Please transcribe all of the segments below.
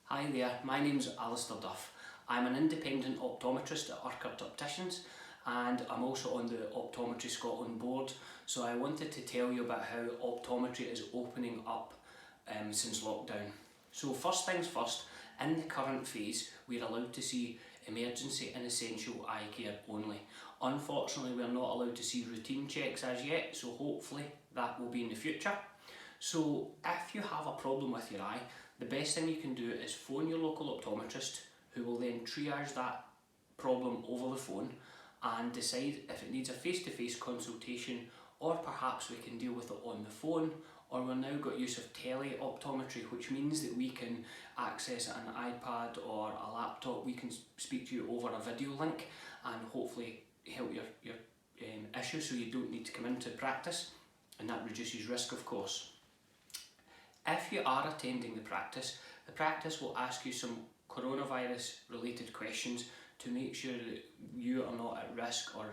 Hi there, my name's Alistair Duff. I'm an independent optometrist at Urquhart Opticians and I'm also on the Optometry Scotland board, so I wanted to tell you about how optometry is opening up since lockdown. So first things first, in the current phase we're allowed to see emergency and essential eye care only. Unfortunately we're not allowed to see routine checks as yet, so hopefully that will be in the future. So if you have a problem with your eye, the best thing you can do is phone your local optometrist, who will then triage that problem over the phone and decide if it needs a face-to-face consultation, or perhaps we can deal with it on the phone, or we've now got use of tele-optometry, which means that we can access an iPad or a laptop. We can speak to you over a video link and hopefully help your issue so you don't need to come into practice, and that reduces risk, of course. If you are attending the practice will ask you some coronavirus related questions to make sure that you are not at risk or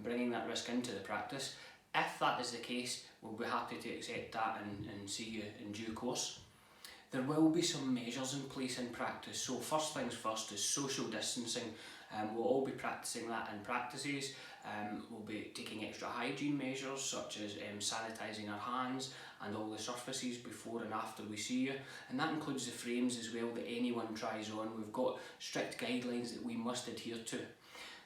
bringing that risk into the practice. If that is the case, we'll be happy to accept that and see you in due course. There will be some measures in place in practice, so first things first is social distancing. We'll all be practicing that in practices. We'll be taking extra hygiene measures such as sanitising our hands and all the surfaces before and after we see you, and that includes the frames as well that anyone tries on. We've got strict guidelines that we must adhere to.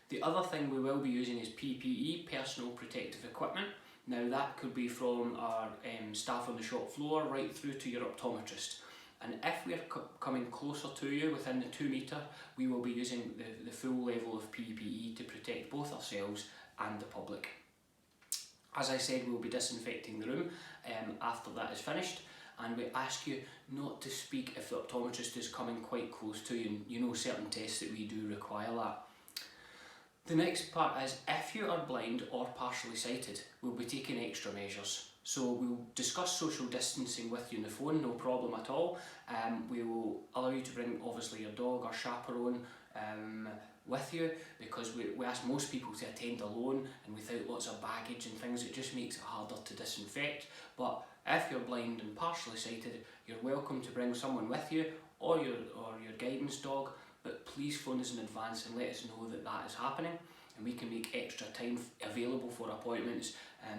The other thing we will be using is PPE, personal protective equipment. Now that could be from our staff on the shop floor right through to your optometrist. And if we are coming closer to you within the 2 metre, we will be using the full level of PPE to protect both ourselves and the public. As I said, we'll be disinfecting the room after that is finished, and we ask you not to speak if the optometrist is coming quite close to you. You know, certain tests that we do require that. The next part is, if you are blind or partially sighted, we'll be taking extra measures. So we'll discuss social distancing with you on the phone, no problem at all. We will allow you to bring obviously your dog or chaperone with you, because we ask most people to attend alone and without lots of baggage and things. It just makes it harder to disinfect. But if you're blind and partially sighted, you're welcome to bring someone with you or your guidance dog, but please phone us in advance and let us know that that is happening, and we can make extra time available for appointments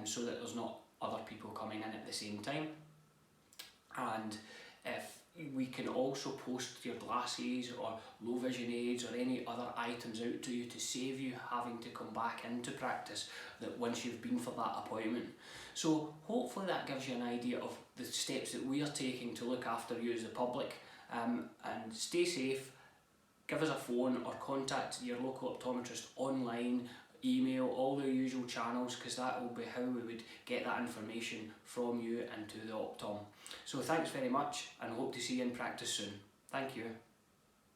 so that there's not other people coming in at the same time. And if we can also post your glasses or low vision aids or any other items out to you to save you having to come back into practice that once you've been for that appointment. So hopefully that gives you an idea of the steps that we are taking to look after you as the public. And stay safe, give us a phone or contact your local optometrist online, email, all the usual channels, because that will be how we would get that information from you and to the Optom. So thanks very much, and hope to see you in practice soon. Thank you.